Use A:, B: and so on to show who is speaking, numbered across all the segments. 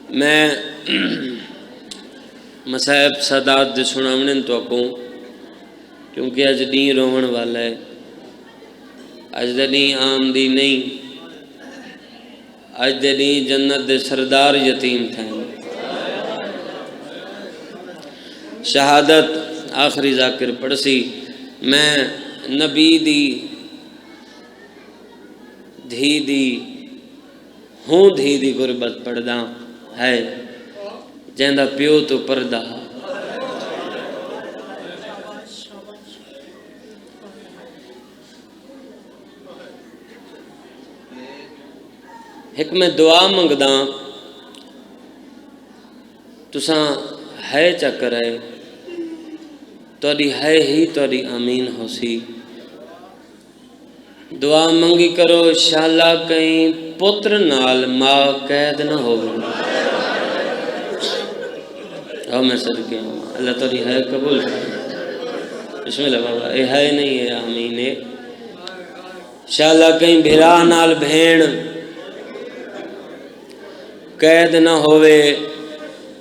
A: میں مصائب سادات دے سناونے تو اکوں کیونکہ اج دین روہن والا ہے، اج دین عام دی نہیں، اج دین جنت دے سردار یتیم تھیں۔ شہادت آخری ذاکر پڑسی میں نبی دی دھی دی ہوں دھی دی غربت پڑھدا ہے جہندا پیو تو پردہ ایک میں دعا منگدا تساں ہے چکر ہے توڑی ہے ہی توڑی آمین ہو سی دعا منگی کرو شالا کہیں پتر نال ماں قید نہ ہو میں صدقے ہوں اللہ توڑی ہے قبول بسم اللہ بابا اے ہے نہیں ہے آمین ہے شالا کہیں بھرا نال بھین قید نہ ہوئے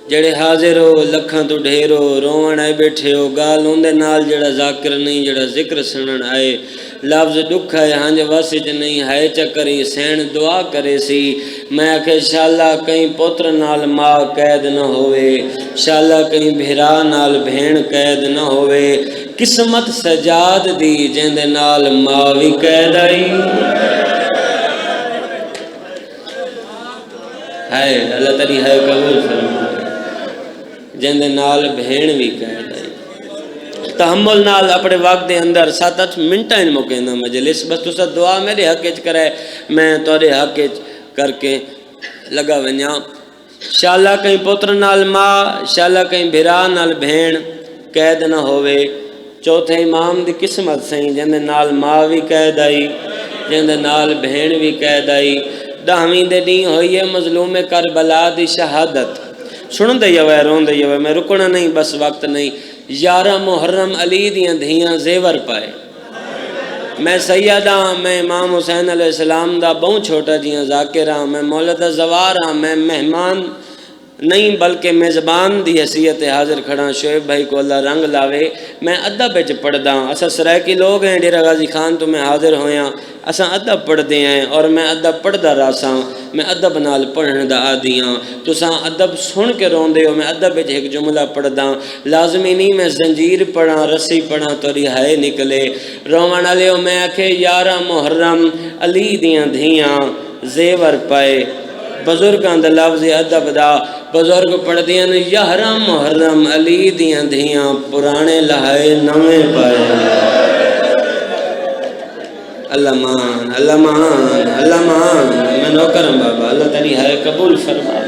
A: جڑے حاضر ہو لکھاں تو ڈھیرو روان آئے بیٹھے ہو گال ہوندے نال جڑا ذاکر نہیں جڑا ذکر سنن آئے لفظ دکھ ہے ہانج واسج نہیں ہے چکری سین دعا کرے سی میں آکھے شالا کہیں پتر نال ماں قید نہ ہوئے شالا کہیں بھرا نال بھین قید نہ ہوئے قسمت سجاد دی جیندے نال ماں بھی قید آئی ہے اللہ تری ہے قبول فرما جیندے نال بھین بھی قید آئی تحمل نال اپنے وقت دے اندر 7-8 منٹہ ان موقع نہ مجلس بس تو سا دعا میرے حق اچ کرے میں توڑے حق اچ کر کے لگا ونیا شالا کہیں پتر نال ماں شالا کہیں بھرا نال بھین قید نہ ہوئے چوتھے امام دی قسمت سہیں جیندے نال ماں بھی قید آئی جیندے نال بھین بھی قید آئی 10ویں دے نہیں ہوئی ہے مظلوم کربلا دی شہادت سنن دے یوے رون دے یوے میں رکنا نہیں بس وقت نہیں 11 محرم علی دیاں دھیاں زیور پائے میں سیدہ میں امام حسین علیہ السلام دا بہت چھوٹا جیاں ذاکر ہاں میں مولد زوار ہاں میں مہمان نہیں بلکہ میزبان دی حیثیت حاضر کھڑا شعیب بھائی کو اللہ رنگ لاوے میں ادب وچ پڑھدا اسا سرائکی لوگ ہیں ڈیرہ غازی خان تو میں حاضر ہویاں اسا ادب پڑھدے ہیں اور میں ادب پڑھدا راساں میں ادب نال پڑھن دا عادیاں تساں ادب سن کے روندے ہو میں ادب وچ ایک جملہ پڑھدا لازمی نہیں میں زنجیر پڑھاں رسی پڑھاں توری ہائے نکلے روان والے ہو میں آکھے 11 محرم علی دیاں دھیاں زیور پائے بزرگاں دا لفظ ادب دا بزرگ پڑھ دیاں 11 محرم علی دیاں دھیاں پرانے لہائے نویں پائے اللہ مان اللہ مان اللہ مان میں نوکرم بابا اللہ تیری ہے قبول فرما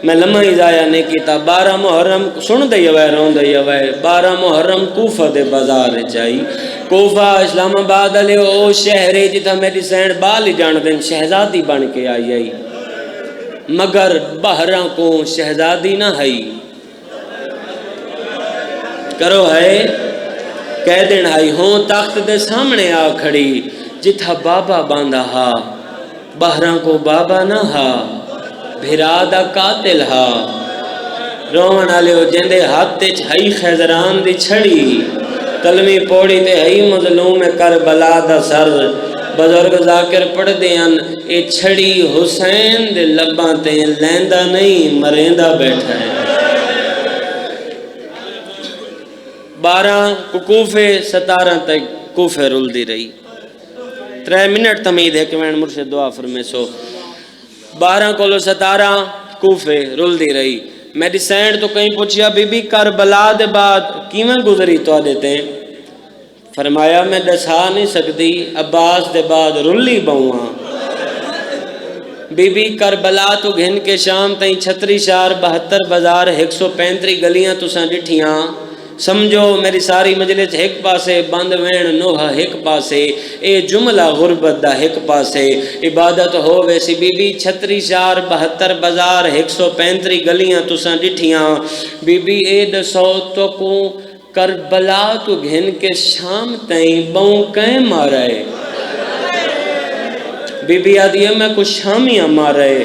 A: میں لمحہ ہی ضائع نہیں کیتا 12 محرم سن دے ہوئے رون دے ہوئے 12 محرم کوفہ دے بازار چاہی کوفہ اسلام آباد علیہ او شہرے جتا میری سینڈ بال ہی جان دیں شہزادی بن کے آئی مگر بہراں کو شہزادی نہ ہئی کرو ہے کہہ دین ہائی ہوں تخت دے سامنے آ کھڑی جتھا بابا باندھا ہا بہراں کو بابا نہ ہا بھرا دا قاتل ہا روان آلے ہو جندے ہاتھ تے ہئی خیزران دی چھڑی کلمی پوڑی تے ہئی مظلوم کربلا دا سر بزرگ ذاکر پڑھ دیاں اے چھڑی حسین دے لباں تے لیندہ نہیں مریندہ بیٹھا ہے 12 کوفے 17 تک کوفے رول دی رہی 3 منٹ تمید ہے کہ میں مرشد دعا فرمے سو 12 کولو 17 کوفے رول دی رہی میری سینڈ تو کہیں پوچھیا بی بی کربلا دے بعد کیویں گزری تو دیتے ہیں فرمایا میں دسا نہیں سکتی عباس دے بعد رلی بہواں بی بی کربلا تو گھن کے شام تائیں 36 شہر 72 بازار 135 گلیاں تساں ڈٹھیاں سمجھو میری ساری مجلس ایک پاسے بند وین نوحہ ایک پاسے اے جملہ غربت دا ایک پاسے عبادت ہو ویسی بی بی 36 شہر 72 بازار 135 گلیاں تساں ڈٹھیاں بی بی اے دسو تو کو کربلا تو گھن کے شام تائیں بہوں کہیں مارا ہے بی بی آدھی ہے میں کچھ شامیاں مارا ہے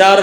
A: 4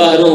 A: 12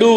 A: 2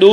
A: 2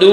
A: 2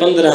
A: 15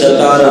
A: 17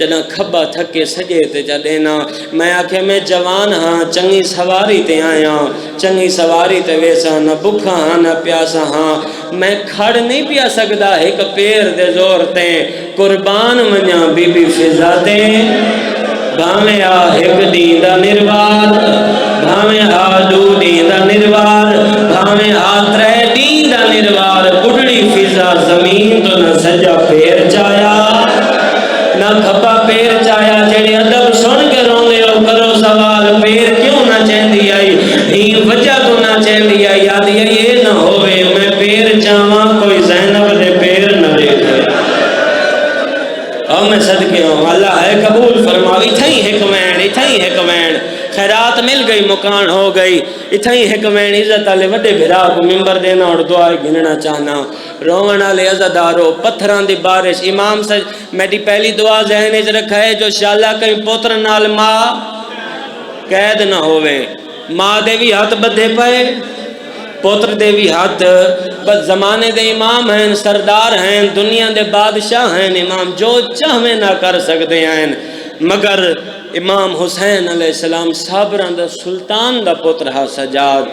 A: جنا کھبا تھکے سجے تے جا دینا میں آکھے میں جوان ہاں چنگی سواری تے آیا چنگی سواری تے ویسا نہ بکھا ہاں نہ پیاسا ہاں میں کھڑ نہیں پیا سکدا ایک پیر دے زور تے قربان منیا بی بی فضا تے بھاویں آ ایک دین دا نروار بھاویں آ دو دین دا نروار بھاویں آ ترے دین دا نروار بڑھڑی فضا زمین تو نہ سجا پیر چایا نہ کھپا پیر چایا جڑے ادب سن کے روندے ہو کرو سوال پیر کیوں نہ چہندی آئی ہی وجہ تو نہ چہندی آئی آدھی یہ نہ ہوئے میں پیر چاہاں کوئی زینب دے پیر نہ دیکھے اور میں صدقے ہوں اللہ ہے قبول فرماوی تھئی ایک وین خیرات مل گئی مکان ہو گئی اتھائی ایک وین عزت والے وڈے بھرا کو ممبر دینا اور دعائیں گننا چاہنا روون والے عزتدارو پتھراں دی بارش امام سے میری پہلی دعا ذہن وچ رکھا ہے جو شالا کہیں پوتر نال ماں قید نہ ہوئے ماں دے بھی ہاتھ بدھے پئے پوتر دے بھی ہاتھ بس زمانے دے امام ہیں سردار ہیں دنیا دے بادشاہ ہیں امام جو چاہویں نہ کر سکتے ہیں مگر امام حسین علیہ السلام صابران دا سلطان دا پتر ہا سجاد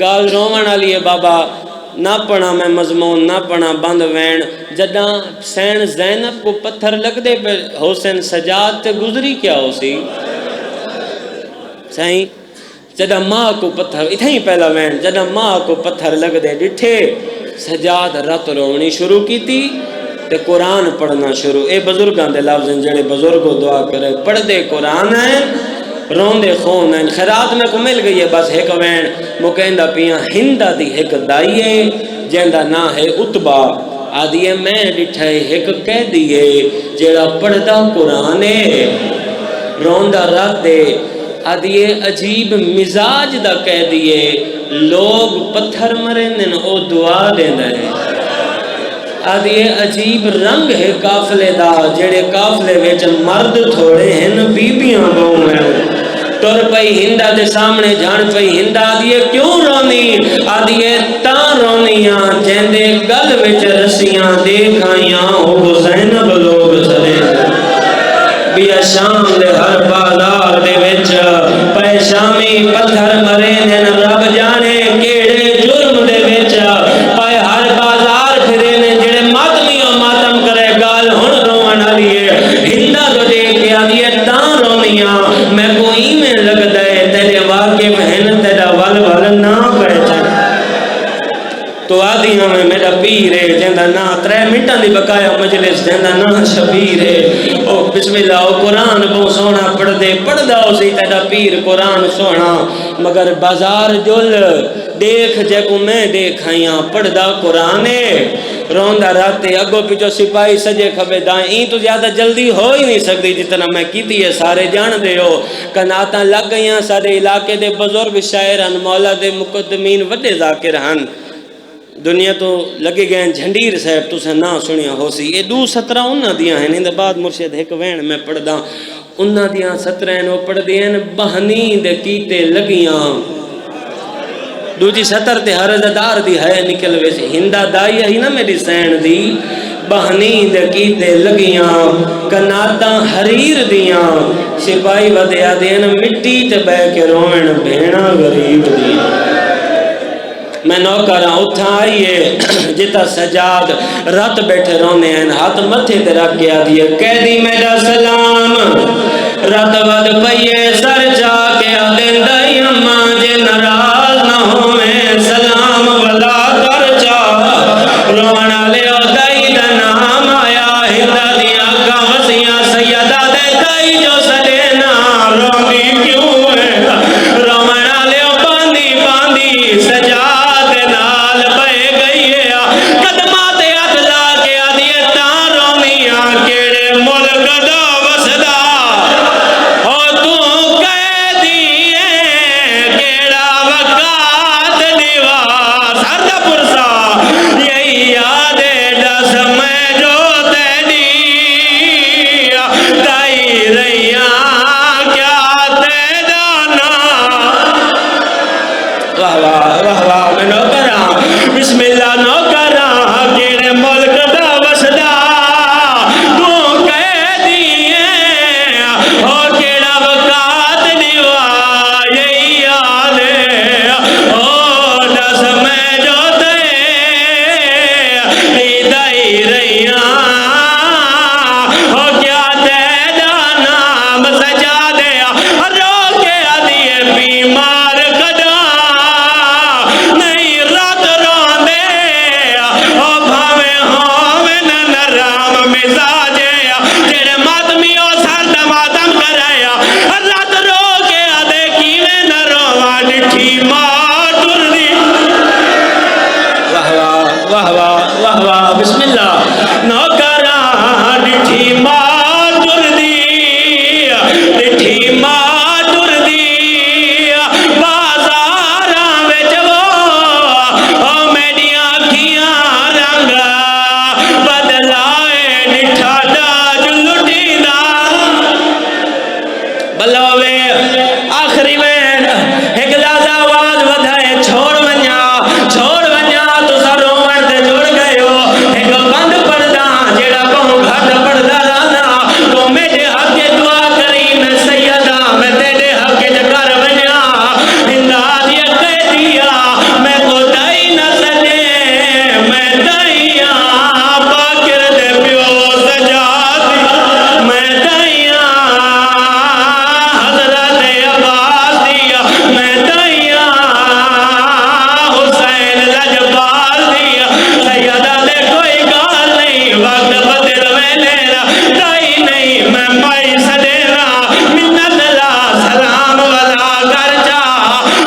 A: گال رومن علی بابا نہ پڑھا میں مضمون نہ پڑھا بند وین جداں سین زینب کو پتھر لگ دے پہ حسین سجاد تے گزری کیا ہو سی سائیں جدہ ماں کو پتھر اتھائی پہلا وین جدہ ماں کو پتھر لگ دے ڈٹھے سجاد رت روڑنی شروع کی تھی تے قرآن پڑھنا شروع اے بزرگاں دے لفظ جڑے بزرگوں دعا کرے پڑھ دے قرآن ہیں رون دے خون ہیں خیرات میں کو مل گئی ہے بس ایک وین مکہندہ پیاں ہندہ دی ایک دائیے جہندہ نا ہے اتبا آدھیے میں ڈٹھائے ایک کہہ دیئے جڑا پڑھ دا قرآن ہے رون دا رات دے آدھیے عجیب مزاج دا کہہ دیئے لوگ پتھر مرندن او دعا دیں دے آدھیے عجیب رنگ ہے کافلے دا جڑے کافلے ویچ مرد تھوڑے ہیں بیبیاں بہوں ہیں تر پئی ہندہ دے سامنے جان پئی ہندہ آدھیے کیوں رونی آدھیے تاں رونیاں جہندے گل ویچ رسیاں دیکھائیاں ہو زینب لوگ سرے بیا شام دے ہر بازار دے وچ پے شامی پتھر مرے نن رب جانے کیڑے جرم دے وچ پے ہر بازار پھرے نے جڑے ماتمی او ماتم کرے گال ہن روون والی ہے ہندا تو دیکھ کے آدھی تاں رونیاں میں کوئی میں لگ دے تیرے واقف ہیں تیرا ول ول نہ پہچان تو آدھیاں میں میرا پیر ہے جہندہ نا 3 منٹاں دی بقایا مجلس جہندہ نا شبیر ہے او بسم اللہ او قرآن بہت سونا پڑھ دے پڑھ دا اسی تیرا پیر قرآن سونا مگر بازار جل دیکھ جے کو میں دیکھائیاں پڑھ دا قرآن ہے روندہ راتے اگو پیچھو سپاہی سجے کھبے دائیں این تو زیادہ جلدی ہو ہی نہیں سکتی جتنا میں کیتی ہے سارے جان دے ہو کناتاں لگ گئیاں سارے علاقے دے بزرگ شاعران مولا دے مقدمین وڈے ذاکر ہن دنیا تو لگے گئے جھنڈیر صاحب تو سے نہ سنیا ہو سی یہ 2 17 انہاں دیاں ہیں اندر بعد مرشد ایک وین میں پڑھ دا انہاں دیاں 17 وہ پڑھ دیاں بہنی دے کیتے لگیاں دوجی 70 تے ہر عزدار دی ہے نکل ویسے ہندہ دائی ہی نا میری سین دی بہنی دے کیتے لگیاں کناتاں حریر دیاں سپاہی ودیا دین مٹی تے بے کے روئن بھینا غریب دیاں میں نوکراں اتھا آئیے جتا سجاد رات بیٹھے رونے ہیں ہاتھ متھے تے رکھ گیا دیئے قیدی میرا سلام رات ود پئیے سر جا کے آدھن دائی اماں جے ناراض نہ ہوئے سلام ولا کر جا رونا لے او دائی دا نام آیا ہندہ دیا کا وسیعہ سیدہ دے دائی جو سلینا روندی کیوں ہے رونا لے او باندی باندی سجا کیڑے ملک دا وسدا ہو تو بلوے آخری میں ایک لازہ آواز ودھائے چھوڑ ونیا تو ساروں مرد جڑ گئے ہو ایک بند پردہ جیڑا بہوں گھٹ پردہ لانا تو میرے حق کے دعا کری میں سیدہ میں تیرے حق کے جکر ونیا انداز یہ کہہ دیا میں کو دائی نہ سنے میں دائیاں باکر دے پیو سجا دیا میں دائیاں حضرت عباس دیا میں دائیاں حسین لجبال دیا سیدہ دے کوئی گال نہیں وقت بدل میں لینا دائی نہیں میں مائی سدینا منت لا سلام والا کر جا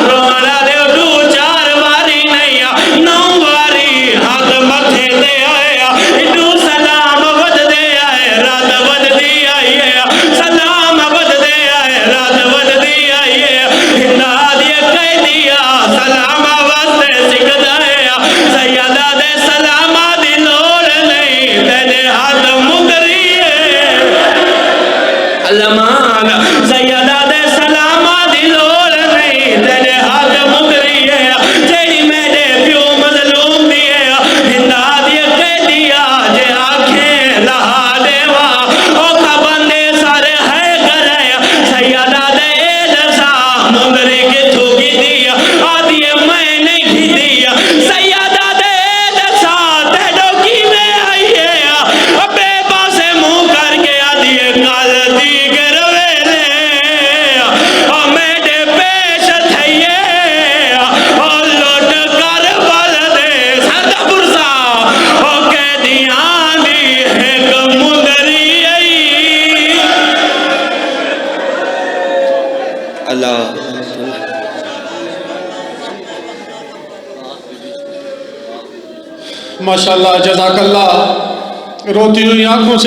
A: رونا دے دو چار واری نہیں نو واری حق متھے دے آیا دو سلام ود دے آئے رات ود دی آئیے سلام ود دے آئے رات ود دی آئیے ہنداد یہ کہہ دیا سلام ود دے سکھ دایا سیدہ دے سلام دی لوڑ نہیں تیرے ہاتھ مگری علمان سیدہ دے سلام دی لوڑ نہیں تیرے ہاتھ مگری جیڑی میرے پیو مظلوم دیئے ہنداد یہ کہہ دیا جے آنکھیں لہا دیوا اوکھا بندے سارے ہے کرے سیدہ دے دسا مگری کے تھوکی دیا آدھی میں نہیں کی دیا سیدہ دے دسا تیڑو کی میں آئیے بے پاسے منہ کر کے آدھی کال دی گروے لے میرے پیش تھئیے لوٹ کر بل دے سرد برسا کہہ دیاں دی ایک مدری اللہ
B: ماشاءاللہ جزاک اللہ روتی ہوئی آنکھوں سے